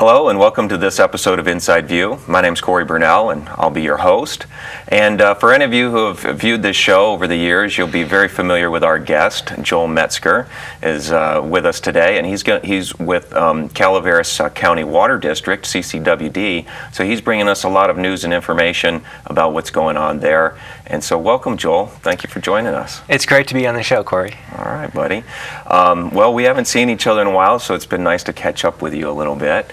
Hello and welcome to this episode of Inside View. My name's Cory Burnell and I'll be your host. And for any of you who have viewed this show over the years, you'll be very familiar with our guest. Joel Metzger is with us today, and he's with Calaveras County Water District, CCWD. So he's bringing us a lot of news and information about what's going on there. And so welcome, Joel. Thank you for joining us. It's great to be on the show, Cory. All right, buddy. Well, we haven't seen each other in a while, so it's been nice to catch up with you a little bit.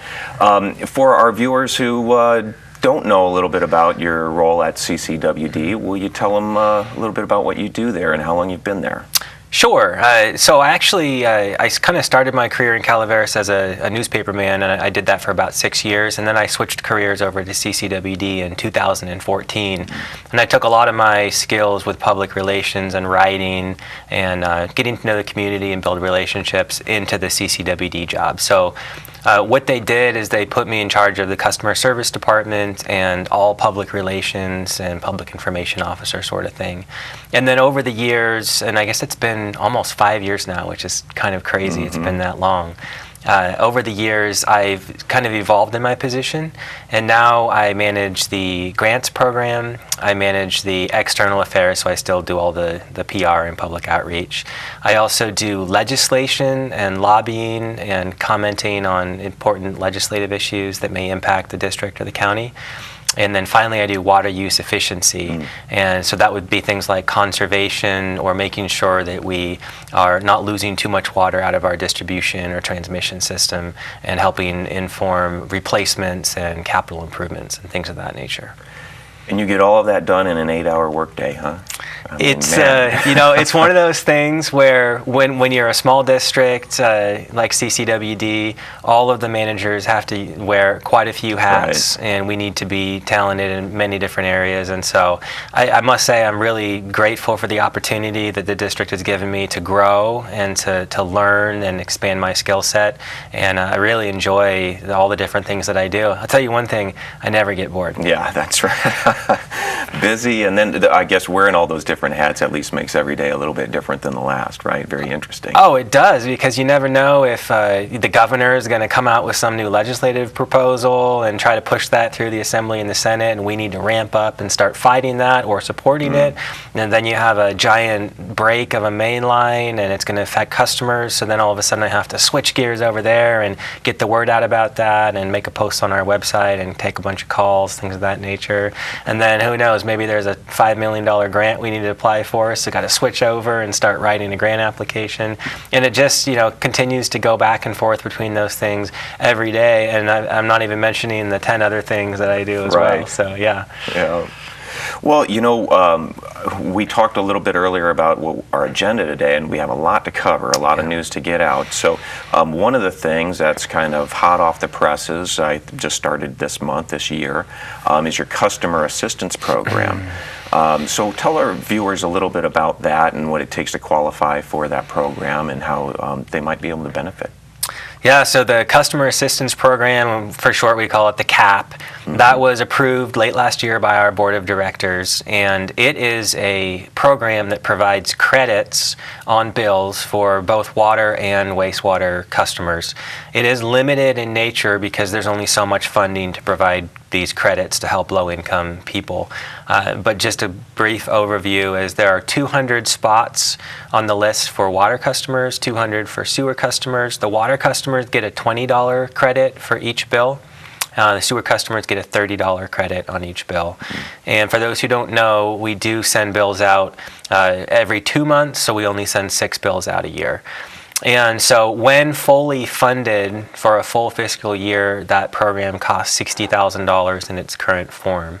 For our viewers who don't know a little bit about your role at CCWD, will you tell them a little bit about what you do there and how long you've been there? Sure. So actually, I kind of started my career in Calaveras as a newspaperman, and I did that for about 6 years, and then I switched careers over to CCWD in 2014. And I took a lot of my skills with public relations and writing and getting to know the community and build relationships into the CCWD job. So what they did is they put me in charge of the customer service department and all public relations and public information officer sort of thing. And then over the years, and I guess it's been almost 5 years now, which is kind of crazy. It's been that long. Over the years, I've kind of evolved in my position, and now I manage the grants program. I manage the external affairs, so I still do all the PR and public outreach. I also do legislation and lobbying and commenting on important legislative issues that may impact the district or the county. And then finally, I do water use efficiency. And so that would be things like conservation or making sure that we are not losing too much water out of our distribution or transmission system, and helping inform replacements and capital improvements and things of that nature. And you get all of that done in an 8-hour workday, huh? It's it's one of those things where when you're a small district like CCWD, all of the managers have to wear quite a few hats, right. And we need to be talented in many different areas. And so I must say I'm really grateful for the opportunity that the district has given me to grow and to learn and expand my skill set. And I really enjoy all the different things that I do. I'll tell you one thing, I never get bored. Yeah, that's right. Busy, and then I guess wearing all those different hats at least makes every day a little bit different than the last, right? Very interesting. Oh, it does, because you never know if the governor is going to come out with some new legislative proposal and try to push that through the Assembly and the Senate, and we need to ramp up and start fighting that or supporting it. And then you have a giant break of a main line, and it's going to affect customers, so then all of a sudden I have to switch gears over there and get the word out about that and make a post on our website and take a bunch of calls, things of that nature. And then who knows, maybe there's a $5 million grant we need to apply for, so got to switch over and start writing a grant application. And it just continues to go back and forth between those things every day, and I'm not even mentioning the 10 other things that I do as well. So yeah. Well, we talked a little bit earlier about our agenda today, and we have a lot to cover, a lot of news to get out. So one of the things that's kind of hot off the presses, I just started this year, is your customer assistance program. So tell our viewers a little bit about that and what it takes to qualify for that program and how they might be able to benefit. Yeah, so the Customer Assistance Program, for short we call it the CAP, that was approved late last year by our Board of Directors, and it is a program that provides credits on bills for both water and wastewater customers. It is limited in nature because there's only so much funding to provide these credits to help low-income people. But just a brief overview is there are 200 spots on the list for water customers, 200 for sewer customers. The water customers get a $20 credit for each bill. The sewer customers get a $30 credit on each bill. And for those who don't know, we do send bills out every 2 months, so we only send 6 bills out a year. And so when fully funded for a full fiscal year, that program costs $60,000 in its current form.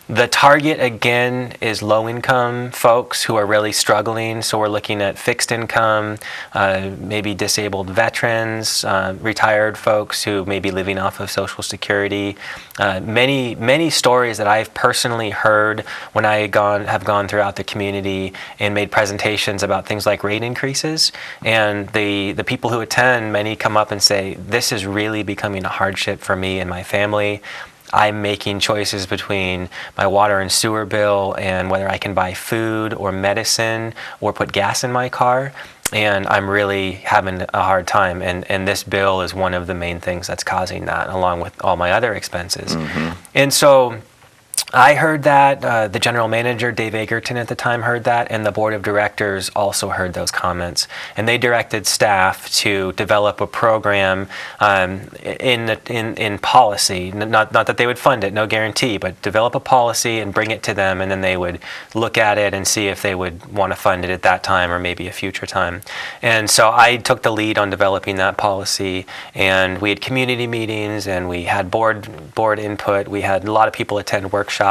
The target, again, is low-income folks who are really struggling. So we're looking at fixed income, maybe disabled veterans, retired folks who may be living off of Social Security. Many stories that I've personally heard when I have gone throughout the community and made presentations about things like rate increases. And the people who attend, many come up and say, this is really becoming a hardship for me and my family. I'm making choices between my water and sewer bill and whether I can buy food or medicine or put gas in my car. And I'm really having a hard time. And this bill is one of the main things that's causing that, along with all my other expenses. And so I heard that, the general manager, Dave Egerton at the time, heard that, and the board of directors also heard those comments. And they directed staff to develop a program in policy, not that they would fund it, no guarantee, but develop a policy and bring it to them, and then they would look at it and see if they would want to fund it at that time or maybe a future time. And so I took the lead on developing that policy, and we had community meetings, and we had board input. We had a lot of people attend workshops,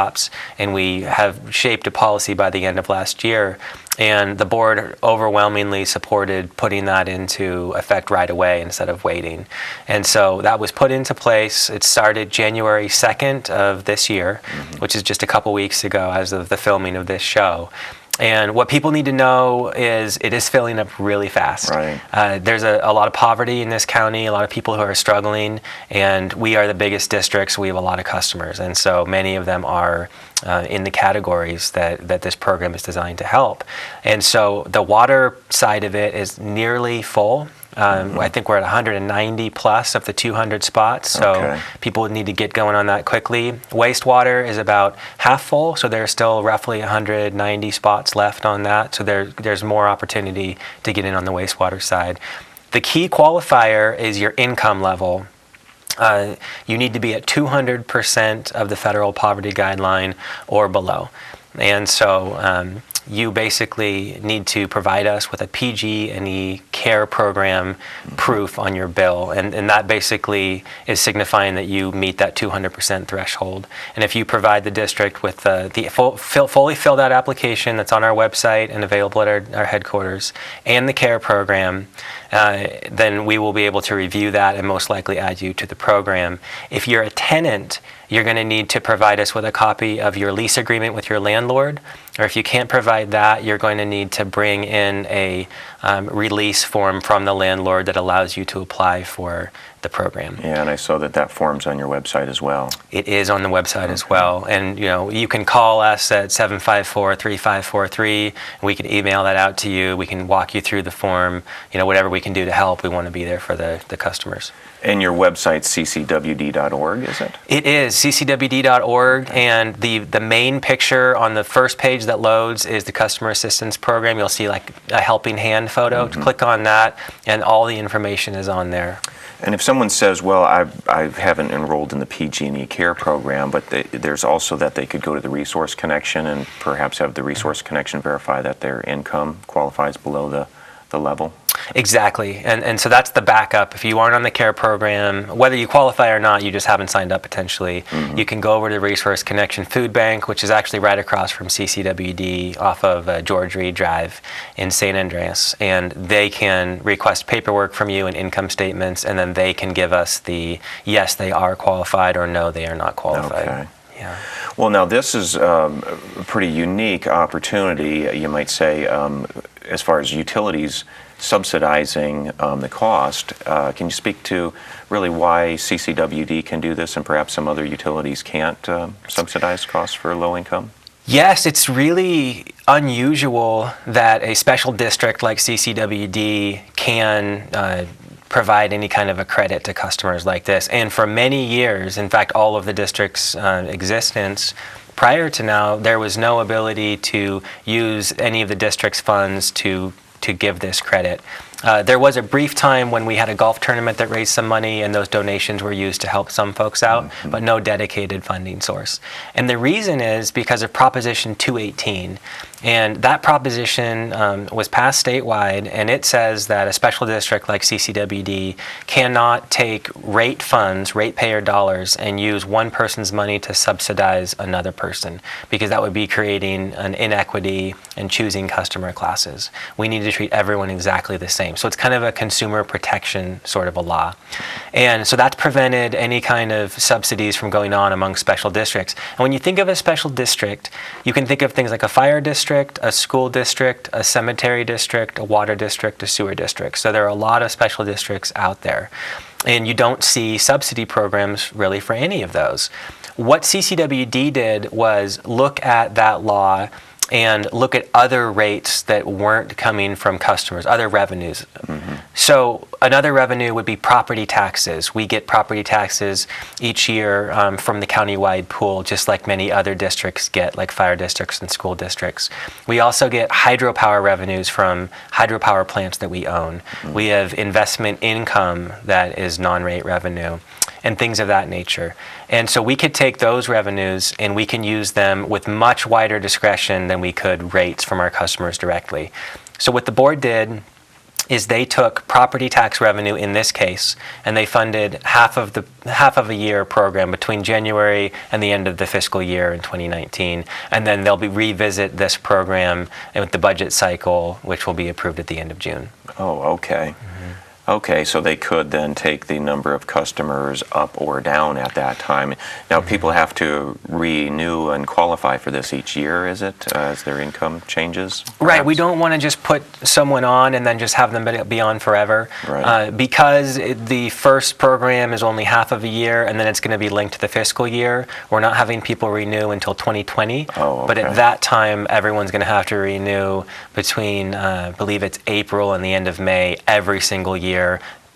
and we have shaped a policy by the end of last year. And the board overwhelmingly supported putting that into effect right away instead of waiting. And so that was put into place. It started January 2nd of this year, which is just a couple weeks ago as of the filming of this show. And what people need to know is it is filling up really fast. Right. There's a lot of poverty in this county, a lot of people who are struggling, and we are the biggest district, so we have a lot of customers. And so many of them are in the categories that this program is designed to help. And so the water side of it is nearly full. I think we're at 190 plus of the 200 spots, so people need to get going on that quickly. Wastewater is about half full, so there's still roughly 190 spots left on that, so there's more opportunity to get in on the wastewater side. The key qualifier is your income level. You need to be at 200% of the federal poverty guideline or below. And so you basically need to provide us with a PG&E care program proof on your bill. And that basically is signifying that you meet that 200% threshold. And if you provide the district with the fully filled out application that's on our website and available at our headquarters, and the care program, then we will be able to review that and most likely add you to the program. If you're a tenant, you're going to need to provide us with a copy of your lease agreement with your landlord, or if you can't provide that, you're going to need to bring in a release form from the landlord that allows you to apply for the program. Yeah, and I saw that form's on your website as well. It is on the website as well, and you can call us at 754-3543. We can email that out to you. We can walk you through the form. Whatever we can do to help, we want to be there for the customers. And your website's ccwd.org, is it? It is ccwd.org, and the main picture on the first page that loads is the customer assistance program. You'll see like a helping hand photo. Click on that, and all the information is on there. And if someone says, well, I haven't enrolled in the PG&E care program, but there's also that they could go to the Resource Connection and perhaps have the Resource Connection verify that their income qualifies below the level? Exactly. And so that's the backup. If you aren't on the care program, whether you qualify or not, you just haven't signed up potentially, you can go over to the Resource Connection Food Bank, which is actually right across from CCWD off of George Reed Drive in St. Andreas. And they can request paperwork from you and income statements, and then they can give us the yes, they are qualified, or no, they are not qualified. Okay. Yeah. Well, now this is a pretty unique opportunity, you might say, as far as utilities subsidizing the cost. Can you speak to really why CCWD can do this and perhaps some other utilities can't subsidize costs for low income? Yes, it's really unusual that a special district like CCWD can provide any kind of a credit to customers like this. And for many years, in fact, all of the district's existence prior to now, there was no ability to use any of the district's funds to give this credit. There was a brief time when we had a golf tournament that raised some money, and those donations were used to help some folks out, but no dedicated funding source. And the reason is because of Proposition 218. And that proposition was passed statewide, and it says that a special district like CCWD cannot take rate funds, ratepayer dollars, and use one person's money to subsidize another person, because that would be creating an inequity and choosing customer classes. We need to treat everyone exactly the same. same. So it's kind of a consumer protection sort of a law. And so that's prevented any kind of subsidies from going on among special districts. And when you think of a special district, you can think of things like a fire district, a school district, a cemetery district, a water district, a sewer district. So there are a lot of special districts out there. And you don't see subsidy programs really for any of those. What CCWD did was look at that law and look at other rates that weren't coming from customers, other revenues. Mm-hmm. So another revenue would be property taxes. We get property taxes each year from the countywide pool, just like many other districts get, like fire districts and school districts. We also get hydropower revenues from hydropower plants that we own. Mm-hmm. We have investment income that is non-rate revenue, and things of that nature. And so we could take those revenues and we can use them with much wider discretion than we could rates from our customers directly. So what the board did is they took property tax revenue in this case, and they funded half of a year program between January and the end of the fiscal year in 2019, and then they'll revisit this program with the budget cycle, which will be approved at the end of June. Oh, okay. Okay, so they could then take the number of customers up or down at that time. Now, people have to renew and qualify for this each year, is it, as their income changes? Perhaps? Right, we don't want to just put someone on and then just have them be on forever. Right. Because the first program is only half of a year and then it's going to be linked to the fiscal year, we're not having people renew until 2020. Oh, okay. But at that time, everyone's going to have to renew between, I believe it's April and the end of May every single year.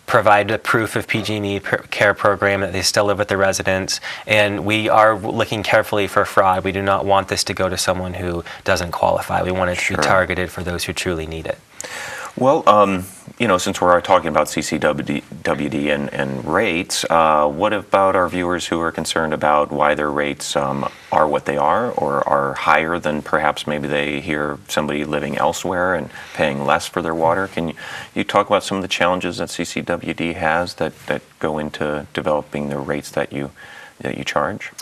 Provide a proof of PG&E care program that they still live with the residents, and we are looking carefully for fraud. We do not want this to go to someone who doesn't qualify. We want it to be targeted for those who truly need it. Well, since we're talking about CCWD and rates, what about our viewers who are concerned about why their rates are what they are or are higher than perhaps maybe they hear somebody living elsewhere and paying less for their water? Can you talk about some of the challenges that CCWD has that go into developing the rates that you charge?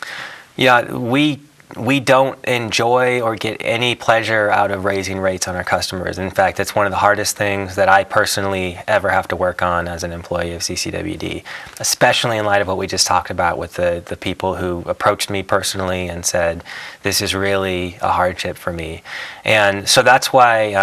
Yeah, we don't enjoy or get any pleasure out of raising rates on our customers. In fact, it's one of the hardest things that I personally ever have to work on as an employee of CCWD, especially in light of what we just talked about with the people who approached me personally and said, this is really a hardship for me. And so that's why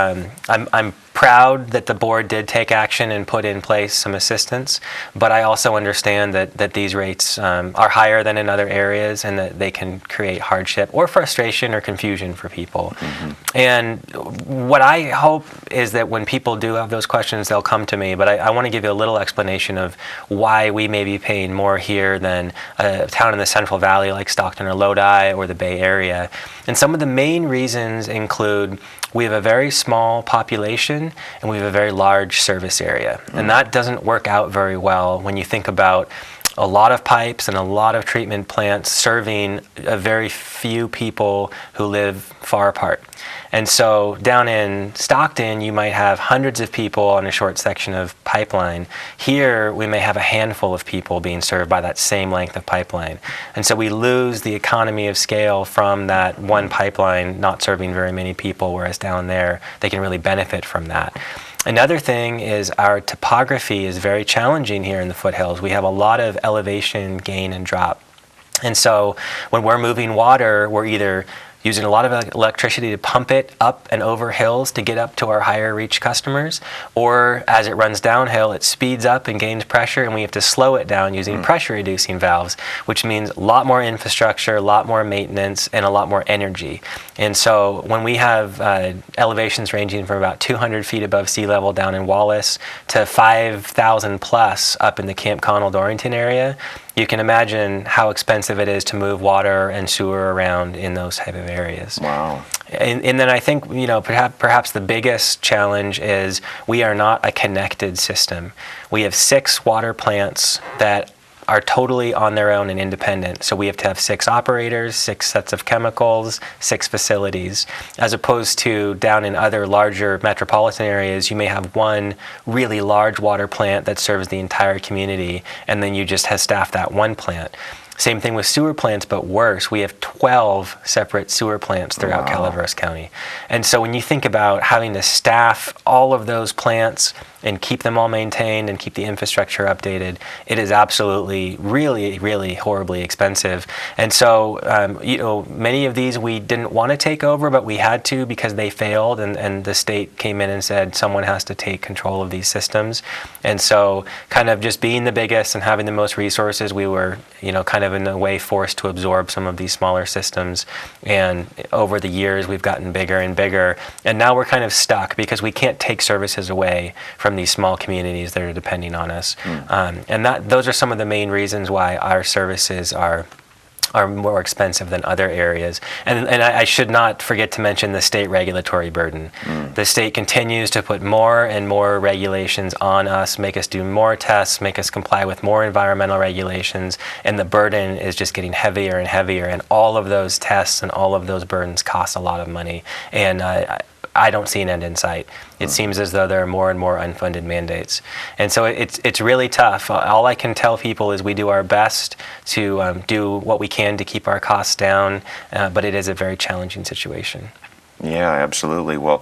I'm proud that the board did take action and put in place some assistance, but I also understand that these rates are higher than in other areas and that they can create hardship or frustration or confusion for people. Mm-hmm. And what I hope is that when people do have those questions, they'll come to me, but I want to give you a little explanation of why we may be paying more here than a town in the Central Valley like Stockton or Lodi or the Bay Area. And some of the main reasons include we have a very small population and we have a very large service area. Mm-hmm. And that doesn't work out very well when you think about a lot of pipes and a lot of treatment plants serving a very few people who live far apart. And so down in Stockton, you might have hundreds of people on a short section of pipeline. Here, we may have a handful of people being served by that same length of pipeline. And so we lose the economy of scale from that one pipeline not serving very many people, whereas down there, they can really benefit from that. Another thing is our topography is very challenging here in the foothills. We have a lot of elevation gain and drop. And so when we're moving water, we're either using a lot of electricity to pump it up and over hills to get up to our higher reach customers, or as it runs downhill, it speeds up and gains pressure, and we have to slow it down using pressure reducing valves, which means a lot more infrastructure, a lot more maintenance, and a lot more energy. And so when we have elevations ranging from about 200 feet above sea level down in Wallace to 5,000 plus up in the Camp Connell-Dorrington area, you can imagine how expensive it is to move water and sewer around in those type of areas. Wow. And then I think, perhaps the biggest challenge is we are not a connected system. We have 6 water plants that are totally on their own and independent. So we have to have 6 operators, 6 sets of chemicals, 6 facilities, as opposed to down in other larger metropolitan areas, you may have one really large water plant that serves the entire community, and then you just have staffed that one plant. Same thing with sewer plants, but worse. We have 12 separate sewer plants throughout Calaveras County. And so when you think about having to staff all of those plants and keep them all maintained and keep the infrastructure updated, it is absolutely really, really horribly expensive. And so, many of these we didn't want to take over, but we had to because they failed, and the state came in and said someone has to take control of these systems. And so, kind of just being the biggest and having the most resources, we were, kind of in a way forced to absorb some of these smaller systems. And over the years, we've gotten bigger and bigger. And now we're kind of stuck because we can't take services away from these small communities that are depending on us. And those are some of the main reasons why our services are more expensive than other areas. And I should not forget to mention the state regulatory burden. The state continues to put more and more regulations on us, make us do more tests, make us comply with more environmental regulations, and the burden is just getting heavier and heavier, and all of those tests and all of those burdens cost a lot of money. And I don't see an end in sight. It seems as though there are more and more unfunded mandates. And so it's really tough. All I can tell people is we do our best to do what we can to keep our costs down, but it is a very challenging situation. Yeah, absolutely. Well,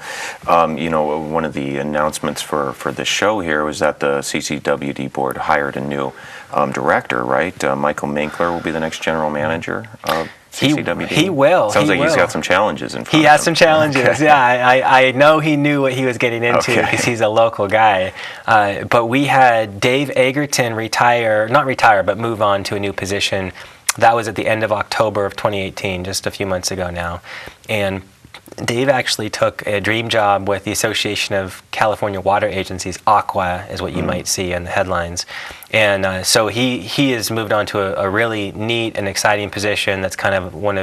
one of the announcements for this show here was that the CCWD board hired a new director, right? Michael Minkler will be the next general manager of CCWD. He will. Sounds like he's got some challenges in front of him. He has some challenges, okay. Yeah. I know he knew what he was getting into because he's a local guy. But we had Dave Egerton move on to a new position. That was at the end of October of 2018, just a few months ago now. And Dave actually took a dream job with the Association of California Water Agencies, ACWA is what you might see in the headlines. And so he has moved on to a really neat and exciting position that's kind of one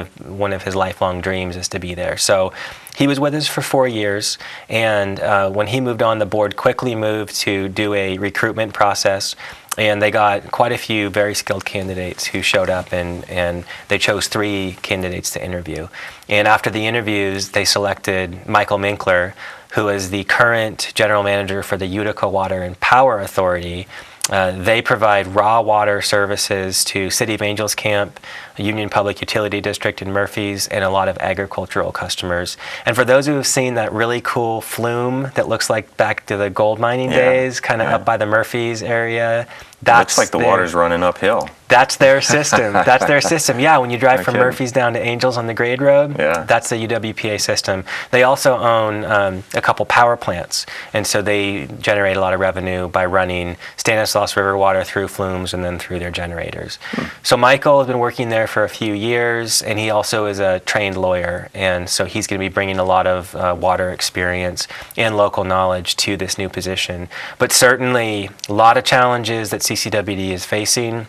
of his lifelong dreams is to be there. So he was with us for 4 years, and when he moved on, the board quickly moved to do a recruitment process. And they got quite a few very skilled candidates who showed up, and they chose 3 candidates to interview. And after the interviews, they selected Michael Minkler, who is the current general manager for the Utica Water and Power Authority. They provide raw water services to City of Angels Camp, Union Public Utility District in Murphys, and a lot of agricultural customers. And for those who have seen that really cool flume that looks like back to the gold mining days, kind of up by the Murphys area, looks like the water's running uphill. That's their system. That's their system. Yeah, when you drive from Murphys down to Angels on the grade road, that's the UWPA system. They also own a couple power plants, and so they generate a lot of revenue by running Stanislaus River water through flumes and then through their generators. So Michael has been working there for a few years, and he also is a trained lawyer, and so he's going to be bringing a lot of water experience and local knowledge to this new position. But certainly a lot of challenges that CCWD is facing.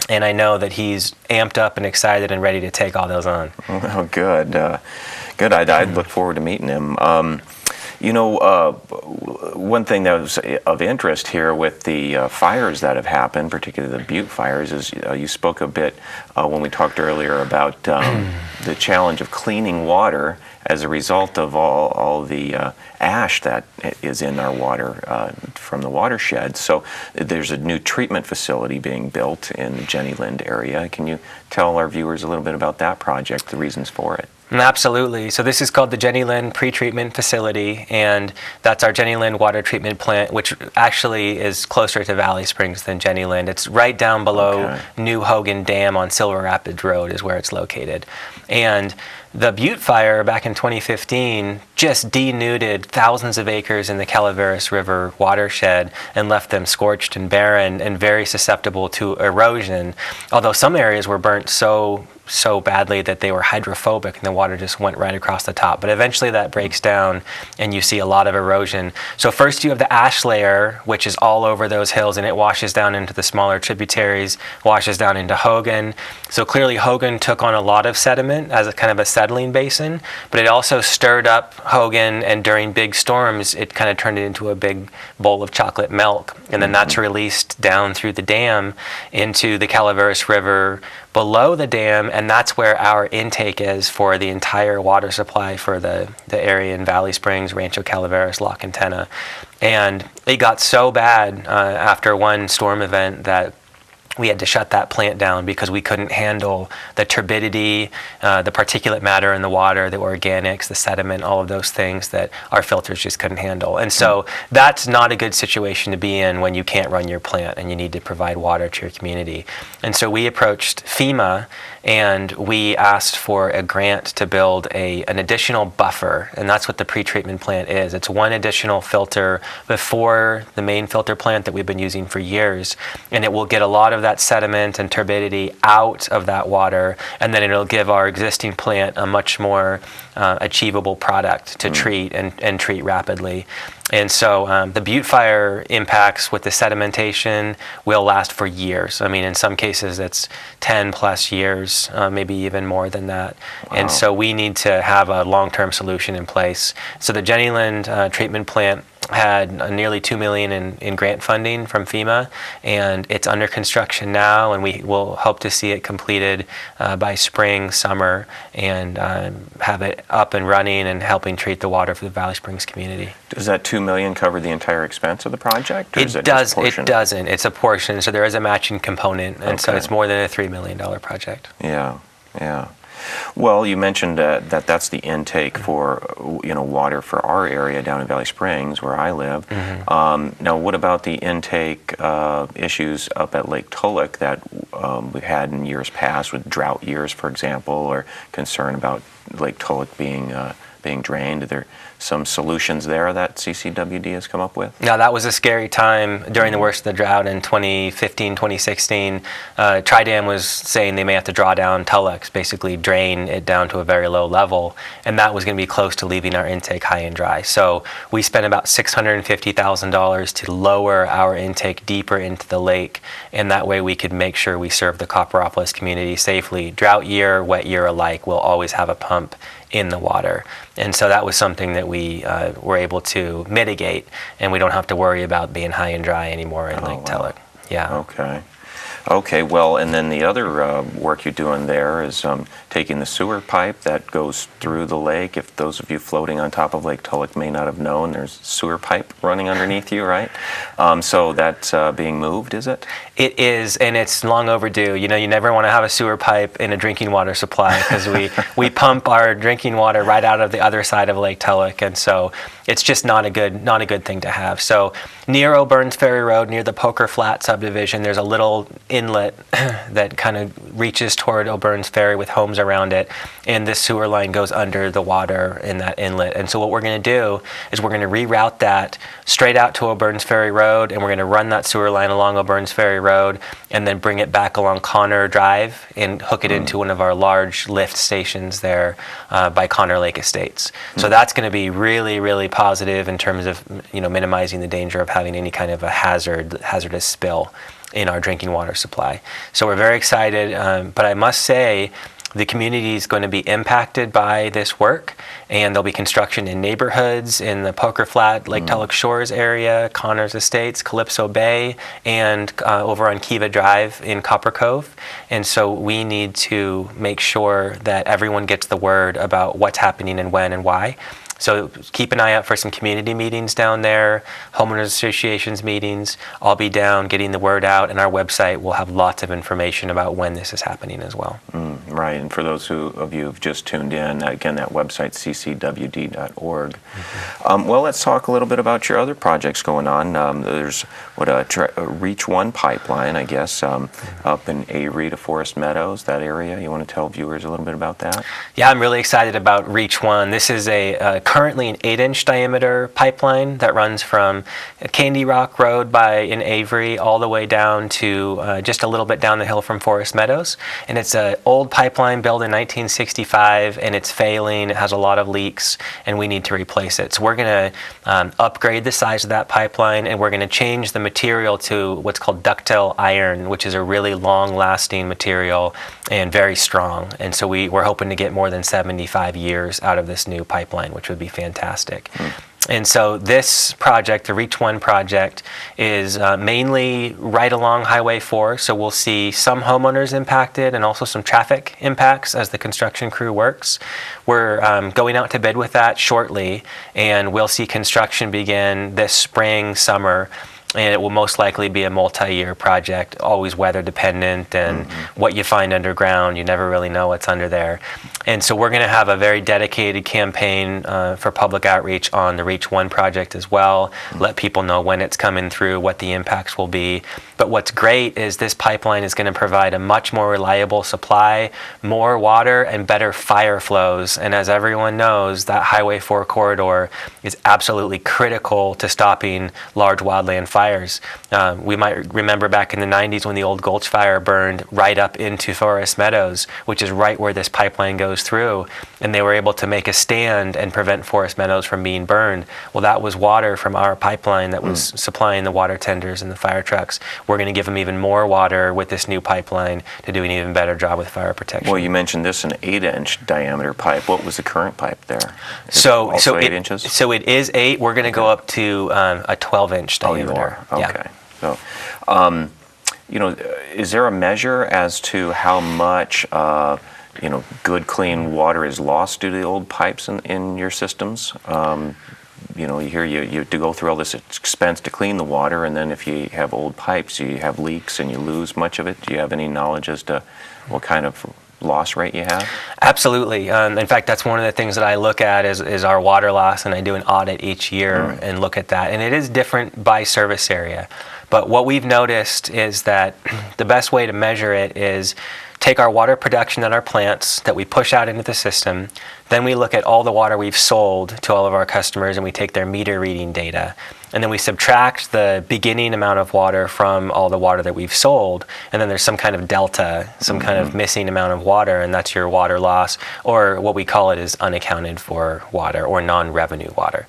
And I know that he's amped up and excited and ready to take all those on. Oh, good. Good. I'd look forward to meeting him. One thing that was of interest here with the fires that have happened, particularly the Butte fires, is you spoke a bit when we talked earlier about the challenge of cleaning water as a result of all the ash that is in our water from the watershed. So there's a new treatment facility being built in the Jenny Lind area. Can you tell our viewers a little bit about that project, the reasons for it? Absolutely. So this is called the Jenny Lind Pretreatment Facility, and that's our Jenny Lind water treatment plant, which actually is closer to Valley Springs than Jenny Lind. It's right down below New Hogan Dam on Silver Rapids Road is where it's located. And the Butte fire back in 2015 just denuded thousands of acres in the Calaveras River watershed and left them scorched and barren and very susceptible to erosion, although some areas were burnt so badly that they were hydrophobic and the water just went right across the top. But eventually that breaks down and you see a lot of erosion. So first you have the ash layer, which is all over those hills, and it washes down into the smaller tributaries, washes down into Hogan. So clearly Hogan took on a lot of sediment as a kind of a settling basin, but it also stirred up Hogan, and during big storms it kind of turned it into a big bowl of chocolate milk, and then that's released down through the dam into the Calaveras River below the dam, and that's where our intake is for the entire water supply for the area in Valley Springs, Rancho Calaveras, La Quintana. And it got so bad after one storm event that we had to shut that plant down because we couldn't handle the turbidity, the particulate matter in the water, the organics, the sediment, all of those things that our filters just couldn't handle. And so that's not a good situation to be in when you can't run your plant and you need to provide water to your community. And so we approached FEMA and we asked for a grant to build an additional buffer, and that's what the pretreatment plant is. It's one additional filter before the main filter plant that we've been using for years, and it will get a lot of that sediment and turbidity out of that water, and then it'll give our existing plant a much more achievable product to treat and treat rapidly. And so the butte fire impacts with the sedimentation will last for years. I mean, in some cases, it's 10 plus years, maybe even more than that. Wow. And so we need to have a long-term solution in place. So the Jennyland treatment plant had nearly $2 million in grant funding from FEMA, and it's under construction now, and we will hope to see it completed by spring, summer, and have it up and running and helping treat the water for the Valley Springs community. Does that $2 million cover the entire expense of the project? Or It does. It doesn't. It's a portion, so there is a matching component, and so it's more than a $3 million project. Yeah, yeah. Well, you mentioned that that's the intake for water for our area down in Valley Springs, where I live. Mm-hmm. Now, what about the intake issues up at Lake Tulloch that we've had in years past with drought years, for example, or concern about Lake Tulloch being drained? Are there some solutions there that CCWD has come up with? Now, that was a scary time during the worst of the drought in 2015, 2016. Tridam was saying they may have to draw down Tulloch, basically drain it down to a very low level, and that was going to be close to leaving our intake high and dry. So we spent about $650,000 to lower our intake deeper into the lake, and that way we could make sure we serve the Copperopolis community safely. Drought year, wet year alike, we'll always have a pump in the water. And so that was something that we were able to mitigate, and we don't have to worry about being high and dry anymore in Lake Tulloch. Yeah. Okay, well, and then the other work you're doing there is taking the sewer pipe that goes through the lake. If those of you floating on top of Lake Tulloch may not have known, there's sewer pipe running underneath you, right? So that's being moved, is it? It is, and it's long overdue. You know, you never want to have a sewer pipe in a drinking water supply because we pump our drinking water right out of the other side of Lake Tulloch, and so it's just not a good thing to have. So near O'Byrne's Ferry Road, near the Poker Flat subdivision, there's a little inlet that kind of reaches toward O'Byrne's Ferry with homes around it, and this sewer line goes under the water in that inlet. And so what we're going to do is we're going to reroute that straight out to O'Byrne's Ferry Road, and we're going to run that sewer line along O'Byrne's Ferry Road and then bring it back along Connor Drive and hook it into one of our large lift stations there by Connor Lake Estates. So that's going to be really, really positive in terms of minimizing the danger of having any kind of a hazardous spill in our drinking water supply. So we're very excited, but I must say the community is going to be impacted by this work, and there'll be construction in neighborhoods in the Poker Flat, Lake Tulloch Shores area, Connors Estates, Calypso Bay, and over on Kiva Drive in Copper Cove. And so we need to make sure that everyone gets the word about what's happening and when and why. So keep an eye out for some community meetings down there, homeowners associations meetings. I'll be down getting the word out, and our website will have lots of information about when this is happening as well. Right, and for those of you who've just tuned in, again, that website, ccwd.org. Well, let's talk a little bit about your other projects going on. There's a Reach One pipeline, I guess, up in Avery to Forest Meadows, that area. You want to tell viewers a little bit about that? Yeah, I'm really excited about Reach One. This is currently an 8-inch diameter pipeline that runs from Candy Rock Road in Avery all the way down to just a little bit down the hill from Forest Meadows. And it's an old pipeline built in 1965, and it's failing. It has a lot of leaks, and we need to replace it. So we're going to upgrade the size of that pipeline, and we're going to change the material to what's called ductile iron, which is a really long-lasting material and very strong. And so we're hoping to get more than 75 years out of this new pipeline, which would be fantastic. And so this project, the Reach One project, is mainly right along Highway 4. So we'll see some homeowners impacted and also some traffic impacts as the construction crew works. We're going out to bid with that shortly, and we'll see construction begin this spring, summer. and it will most likely be a multi-year project, always weather dependent, and what you find underground, you never really know what's under there. And so we're going to have a very dedicated campaign for public outreach on the Reach 1 project as well, let people know when it's coming through, what the impacts will be. But what's great is this pipeline is going to provide a much more reliable supply, more water, and better fire flows. And as everyone knows, that Highway 4 corridor is absolutely critical to stopping large wildland fires. We might remember back in the 90s when the old Gulch Fire burned right up into Forest Meadows, which is right where this pipeline goes through, and they were able to make a stand and prevent Forest Meadows from being burned. Well, that was water from our pipeline that was supplying the water tenders and the fire trucks. We're going to give them even more water with this new pipeline to do an even better job with fire protection. Well, you mentioned this an 8-inch diameter pipe. What was the current pipe there? So 8 inches? So it is 8. We're going to go up to a 12-inch diameter. Oh, you are? Okay. Yeah. So, is there a measure as to how much, good, clean water is lost due to the old pipes in your systems? You hear you have to go through all this expense to clean the water, and then if you have old pipes, you have leaks and you lose much of it. Do you have any knowledge as to what kind of loss rate you have? Absolutely. In fact, that's one of the things that I look at is our water loss, and I do an audit each year and look at that. And it is different by service area. But what we've noticed is that the best way to measure it is take our water production at our plants that we push out into the system. Then we look at all the water we've sold to all of our customers, and we take their meter reading data. And then we subtract the beginning amount of water from all the water that we've sold, and then there's some kind of delta, some kind of missing amount of water, and that's your water loss, or what we call it is unaccounted for water or non-revenue water.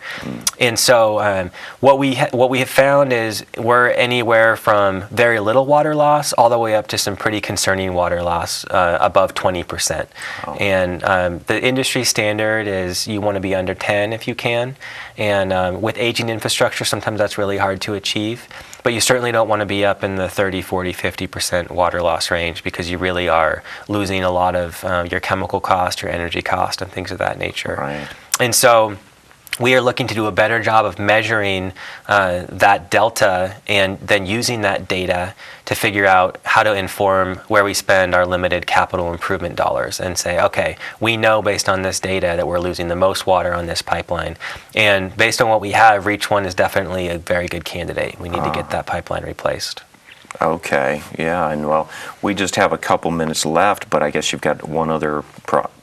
And so what we have found is we're anywhere from very little water loss all the way up to some pretty concerning water loss, above 20%. Oh. And the industry standard is you want to be under 10 if you can. And with aging infrastructure, sometimes that's really hard to achieve. But you certainly don't want to be up in the 30, 40, 50% water loss range, because you really are losing a lot of your chemical cost, your energy cost, and things of that nature. Right. And so we are looking to do a better job of measuring that delta and then using that data to figure out how to inform where we spend our limited capital improvement dollars, and say, okay, we know based on this data that we're losing the most water on this pipeline. And based on what we have, Reach 1 is definitely a very good candidate. We need to get that pipeline replaced. Okay, yeah, and well, we just have a couple minutes left, but I guess you've got one other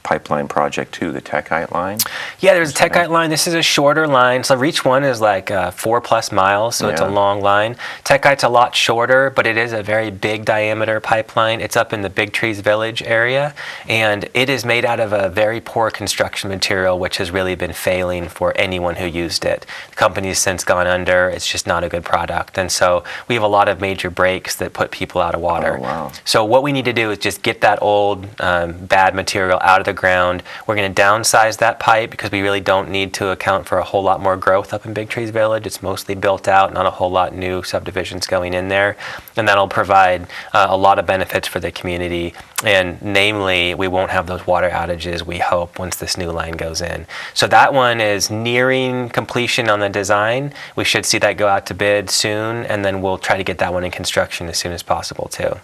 pipeline project too, the Techite line? Yeah, there's a Techite line. This is a shorter line. So Reach 1 is like 4+ miles, so it's a long line. Techite's a lot shorter, but it is a very big diameter pipeline. It's up in the Big Trees Village area, and it is made out of a very poor construction material, which has really been failing for anyone who used it. The company's since gone under. It's just not a good product. And so we have a lot of major breaks that put people out of water. Oh, wow. So what we need to do is just get that old bad material out of the ground. We're going to downsize that pipe because we really don't need to account for a whole lot more growth up in Big Trees Village. It's mostly built out, not a whole lot new subdivisions going in there. And that'll provide a lot of benefits for the community. And namely, we won't have those water outages, we hope, once this new line goes in. So that one is nearing completion on the design. We should see that go out to bid soon, and then we'll try to get that one in construction as soon as possible too.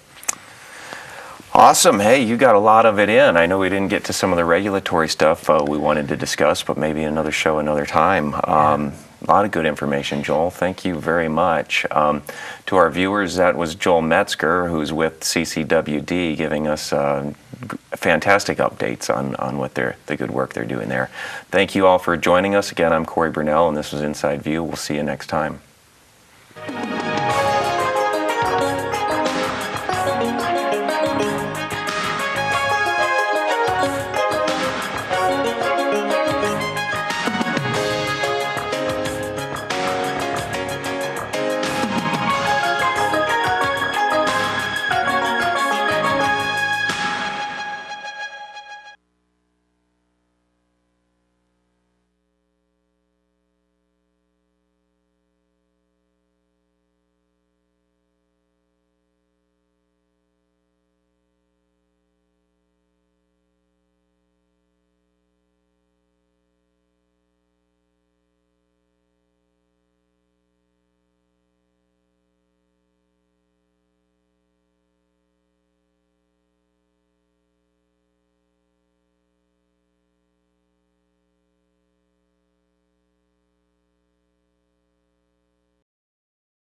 Awesome. Hey, you got a lot of it in. I know we didn't get to some of the regulatory stuff we wanted to discuss, but maybe another show, another time. A lot of good information, Joel. Thank you very much. To our viewers, that was Joel Metzger, who's with CCWD, giving us fantastic updates on what the good work they're doing there. Thank you all for joining us. Again, I'm Cory Burnell, and this was Inside View. We'll see you next time.